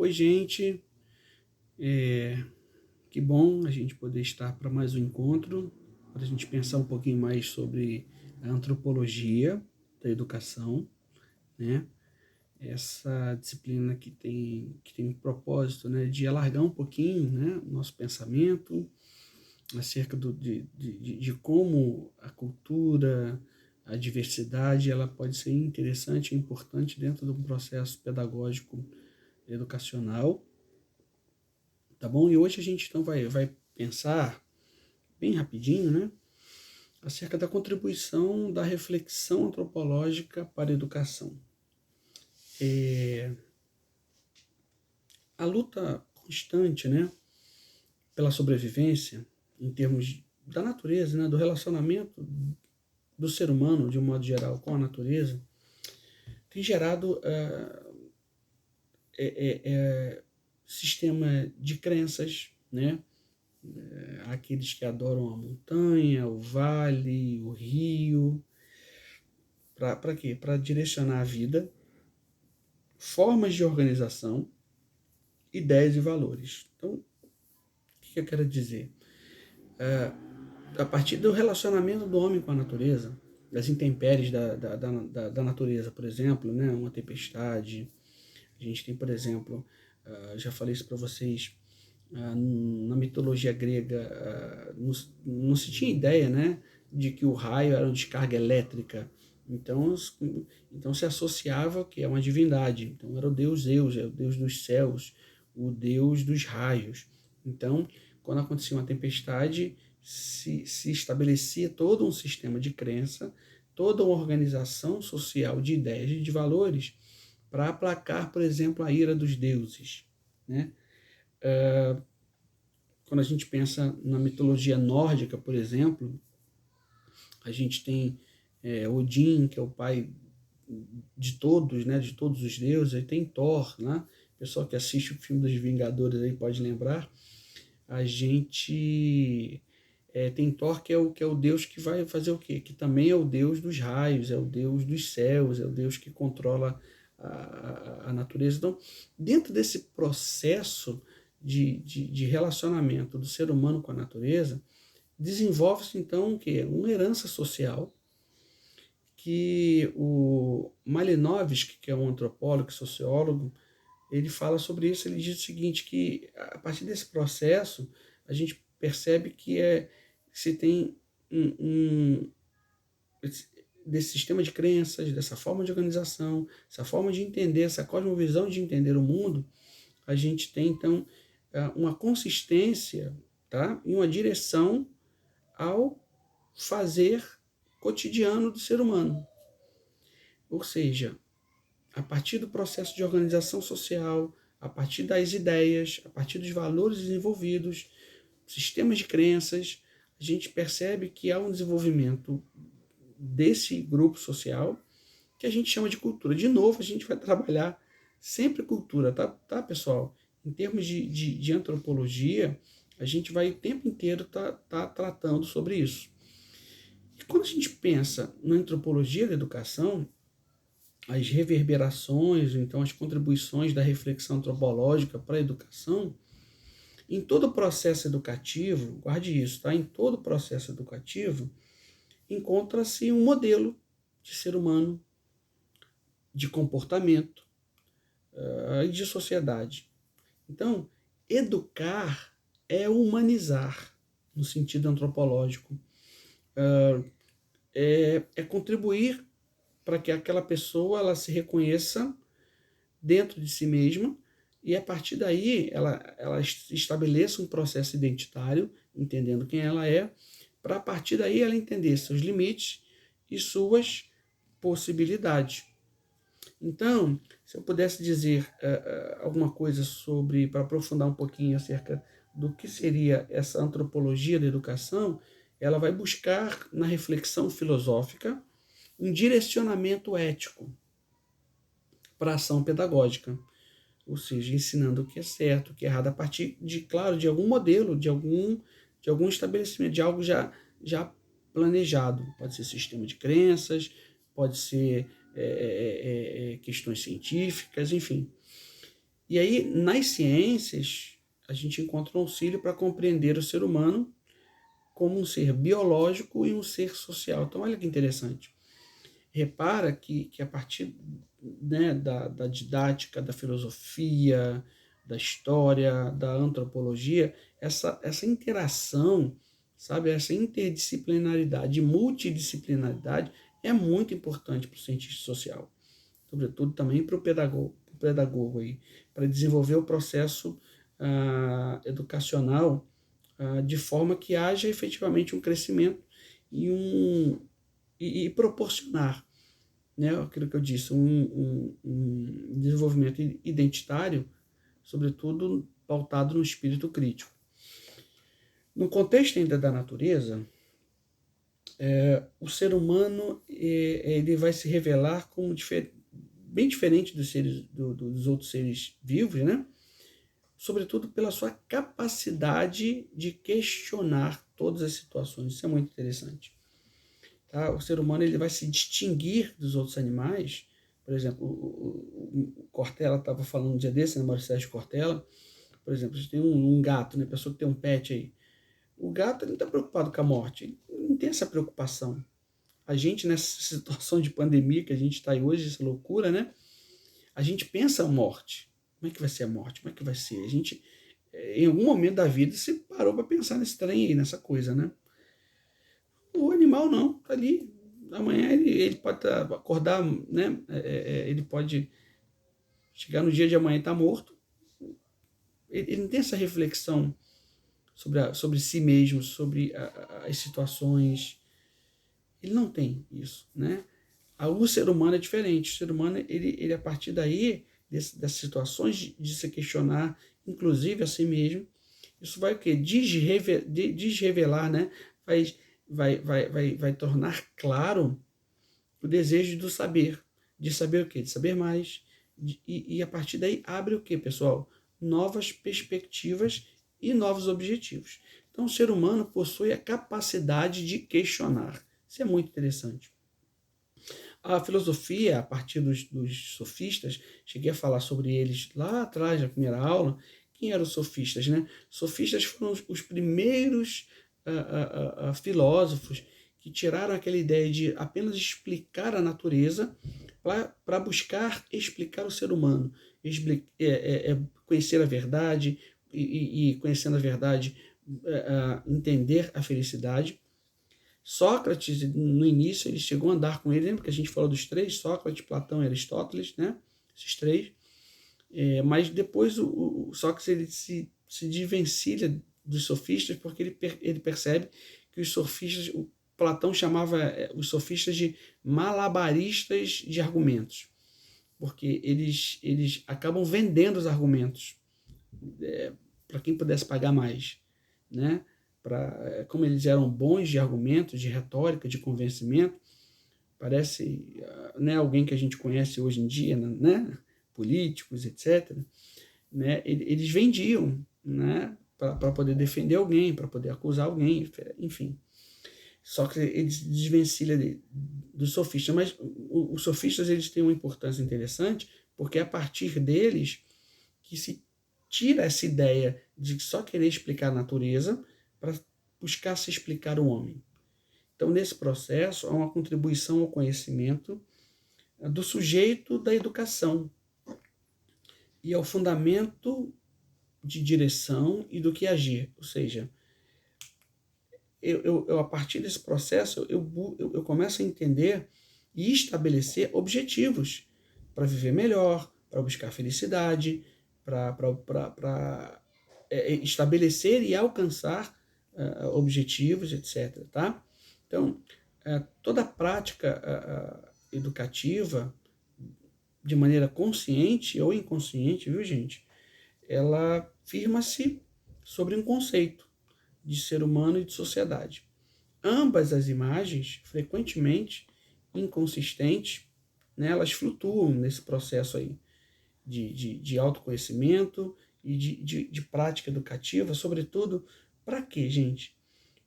Oi, gente. Que bom a gente poder estar para mais um encontro, para a gente pensar um pouquinho mais sobre a antropologia da educação, né? Essa disciplina que tem um propósito, né, de alargar um pouquinho, né, o nosso pensamento acerca de como a cultura, a diversidade, ela pode ser interessante e importante dentro de um processo pedagógico educacional. Tá bom? E hoje a gente então vai pensar bem rapidinho, né, acerca da contribuição da reflexão antropológica para a educação. A luta constante, né, pela sobrevivência, em termos da natureza, né, do relacionamento do ser humano, de um modo geral, com a natureza, tem gerado sistema de crenças, né, aqueles que adoram a montanha, o vale, o rio. Para quê? Para direcionar a vida, formas de organização, ideias e valores. Então, o que eu quero dizer? A partir do relacionamento do homem com a natureza, das intempéries da natureza, por exemplo, né, uma tempestade. A gente tem, por exemplo, já falei isso para vocês, na mitologia grega, não se tinha ideia, né, de que o raio era uma descarga elétrica. Então se associava que é uma divindade. Então era o deus Zeus, é o deus dos céus, o deus dos raios. Então, quando acontecia uma tempestade, se estabelecia todo um sistema de crença, toda uma organização social de ideias e de valores para aplacar, por exemplo, a ira dos deuses, né? Quando a gente pensa na mitologia nórdica, por exemplo, a gente tem Odin, que é o pai de todos, né, de todos os deuses. Aí tem Thor, né? O pessoal que assiste o filme dos Vingadores aí pode lembrar. A gente tem Thor, que é o deus que vai fazer o quê? Que também é o deus dos raios, é o deus dos céus, é o deus que controla a natureza. Então, dentro desse processo de relacionamento do ser humano com a natureza, desenvolve-se então o quê? Uma herança social que o Malinowski, que é um antropólogo e sociólogo, ele fala sobre isso. Ele diz o seguinte, que a partir desse processo a gente percebe que se tem desse sistema de crenças, dessa forma de organização, essa forma de entender, essa cosmovisão de entender o mundo, a gente tem então uma consistência, tá, e uma direção ao fazer cotidiano do ser humano. Ou seja, a partir do processo de organização social, a partir das ideias, a partir dos valores desenvolvidos, sistemas de crenças, a gente percebe que há um desenvolvimento desse grupo social que a gente chama de cultura. De novo, a gente vai trabalhar sempre cultura, tá pessoal? Em termos de antropologia, a gente vai o tempo inteiro tá tratando sobre isso. E quando a gente pensa na antropologia da educação, as reverberações, então as contribuições da reflexão antropológica para a educação, em todo o processo educativo, guarde isso, tá? Em todo o processo educativo, encontra-se um modelo de ser humano, de comportamento e de sociedade. Então, educar é humanizar, no sentido antropológico, é contribuir para que aquela pessoa ela se reconheça dentro de si mesma e a partir daí ela estabeleça um processo identitário, entendendo quem ela é, para a partir daí ela entender seus limites e suas possibilidades. Então, se eu pudesse dizer alguma coisa sobre, para aprofundar um pouquinho acerca do que seria essa antropologia da educação, ela vai buscar na reflexão filosófica um direcionamento ético para a ação pedagógica, ou seja, ensinando o que é certo, o que é errado, a partir de, claro, de algum modelo, de algum estabelecimento, de algo já planejado. Pode ser sistema de crenças, pode ser questões científicas, enfim. E aí, nas ciências, a gente encontra um auxílio para compreender o ser humano como um ser biológico e um ser social. Então, olha que interessante. Repara que a partir, né, da didática, da filosofia, da história, da antropologia, essa interação, sabe, essa interdisciplinaridade, multidisciplinaridade é muito importante para o cientista social, sobretudo também para o pedagogo aí, para desenvolver o processo educacional de forma que haja efetivamente um crescimento e proporcionar, né, aquilo que eu disse, um desenvolvimento identitário, sobretudo pautado no espírito crítico. No contexto ainda da natureza, o ser humano ele vai se revelar como bem diferente dos outros seres vivos, né? Sobretudo pela sua capacidade de questionar todas as situações. Isso é muito interessante. Tá? O ser humano ele vai se distinguir dos outros animais. Por exemplo, o Cortella estava falando um dia desse, né, Maurício Sérgio Cortella. Por exemplo, a gente tem um gato, né, pessoa que tem um pet aí. O gato ele não está preocupado com a morte, ele não tem essa preocupação. A gente, nessa situação de pandemia que a gente está aí hoje, essa loucura, né? A gente pensa a morte. Como é que vai ser a morte? Como é que vai ser? A gente, em algum momento da vida, se parou para pensar nesse trem aí, nessa coisa, né? O animal não, tá ali. Amanhã ele pode acordar, né? Ele pode chegar no dia de amanhã e estar morto. Ele não tem essa reflexão sobre si mesmo, sobre as situações. Ele não tem isso, né? O ser humano é diferente. O ser humano, ele a partir daí, dessas situações de se questionar, inclusive a si mesmo, isso vai o quê? Desrevelar, né? Vai tornar claro o desejo do saber. De saber o quê? De saber mais. E a partir daí abre o quê, pessoal? Novas perspectivas e novos objetivos. Então, o ser humano possui a capacidade de questionar. Isso é muito interessante. A filosofia, a partir dos sofistas, cheguei a falar sobre eles lá atrás, na primeira aula. Quem eram os sofistas, né? Sofistas foram os primeiros filósofos que tiraram aquela ideia de apenas explicar a natureza para buscar explicar o ser humano, conhecer a verdade e conhecendo a verdade, entender a felicidade. Sócrates, no início, ele chegou a andar com ele, lembra que a gente falou dos três, Sócrates, Platão e Aristóteles, né? Esses três. Mas depois o Sócrates ele se desvencilha dos sofistas porque ele percebe que os sofistas, o Platão chamava os sofistas de malabaristas de argumentos, porque eles acabam vendendo os argumentos para quem pudesse pagar mais, né? Como eles eram bons de argumentos, de retórica, de convencimento, parece, né, alguém que a gente conhece hoje em dia, né? Políticos, etc., né? Eles vendiam, né? Para poder defender alguém, para poder acusar alguém, enfim. Só que ele se desvencilha dos sofistas. Mas os sofistas eles têm uma importância interessante, porque é a partir deles que se tira essa ideia de só querer explicar a natureza para buscar se explicar o homem. Então, nesse processo, há uma contribuição ao conhecimento do sujeito da educação e ao fundamento de direção e do que agir. Ou seja, a partir desse processo, eu começo a entender e estabelecer objetivos para viver melhor, para buscar felicidade, para estabelecer e alcançar objetivos, etc. Tá? Então, toda a prática educativa, de maneira consciente ou inconsciente, viu, gente? Ela firma-se sobre um conceito de ser humano e de sociedade. Ambas as imagens, frequentemente inconsistentes, né, elas flutuam nesse processo aí de autoconhecimento e de prática educativa, sobretudo, para quê, gente?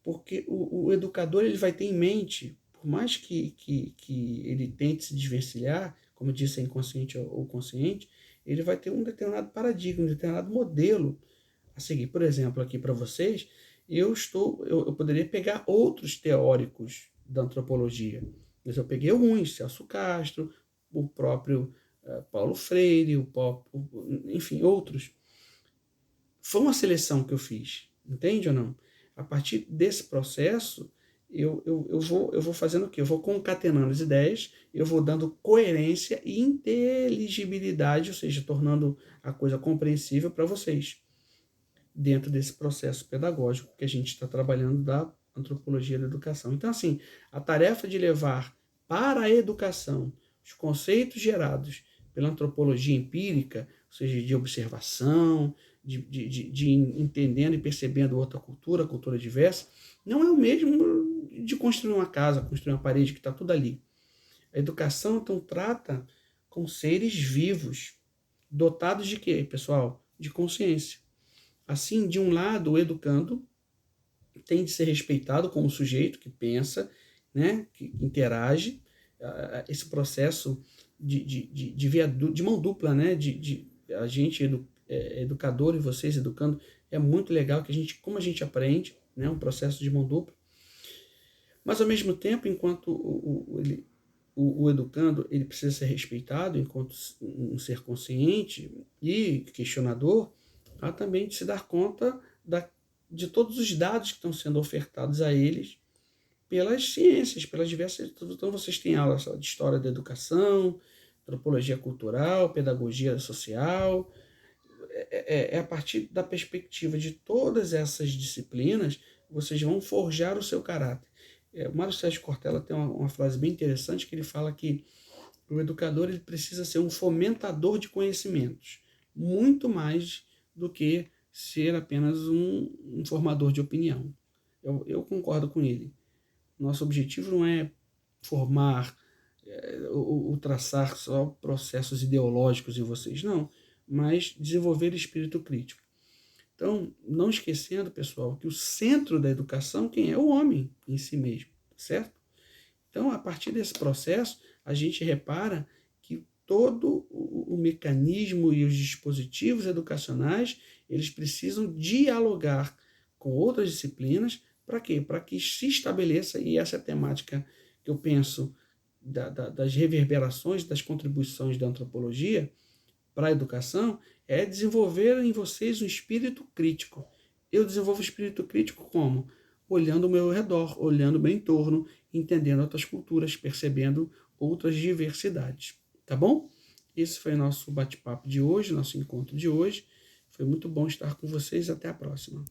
Porque o educador ele vai ter em mente, por mais que ele tente se desvencilhar, como eu disse, é inconsciente ou consciente, ele vai ter um determinado paradigma, um determinado modelo a seguir. Por exemplo, aqui para vocês, eu poderia pegar outros teóricos da antropologia, mas eu peguei alguns, Celso Castro, o próprio Paulo Freire, enfim, outros. Foi uma seleção que eu fiz, entende ou não? A partir desse processo, eu vou fazendo o quê? Eu vou concatenando as ideias, eu vou dando coerência e inteligibilidade, ou seja, tornando a coisa compreensível para vocês, dentro desse processo pedagógico que a gente está trabalhando da antropologia da educação. Então, assim, a tarefa de levar para a educação os conceitos gerados pela antropologia empírica, ou seja, de observação, de entendendo e percebendo outra cultura, cultura diversa, não é o mesmo de construir uma casa, construir uma parede, que está tudo ali. A educação, então, trata com seres vivos, dotados de quê, pessoal? De consciência. Assim, de um lado, o educando tem de ser respeitado como sujeito que pensa, né, que interage, esse processo de mão dupla, né, a gente educador e vocês educando, é muito legal que como a gente aprende, né, um processo de mão dupla, mas ao mesmo tempo, enquanto o educando ele precisa ser respeitado enquanto um ser consciente e questionador, há também de se dar conta de todos os dados que estão sendo ofertados a eles pelas ciências, pelas diversas. Então, vocês têm aula de história da educação, antropologia cultural, pedagogia social. É a partir da perspectiva de todas essas disciplinas, vocês vão forjar o seu caráter. O Mário Sérgio Cortella tem uma frase bem interessante que ele fala que o educador ele precisa ser um fomentador de conhecimentos, muito mais do que ser apenas um formador de opinião. Eu concordo com ele. Nosso objetivo não é formar ou traçar só processos ideológicos em vocês, não, mas desenvolver espírito crítico. Então, não esquecendo, pessoal, que o centro da educação, quem é? O homem em si mesmo, certo? Então, a partir desse processo, a gente repara que todo o mecanismo e os dispositivos educacionais, eles precisam dialogar com outras disciplinas, para quê? Para que se estabeleça, e essa é a temática que eu penso das reverberações, das contribuições da antropologia para a educação, é desenvolver em vocês um espírito crítico. Eu desenvolvo o espírito crítico como? Olhando ao meu redor, olhando o meu entorno, entendendo outras culturas, percebendo outras diversidades. Tá bom? Esse foi o nosso bate-papo de hoje, nosso encontro de hoje. Foi muito bom estar com vocês. Até a próxima.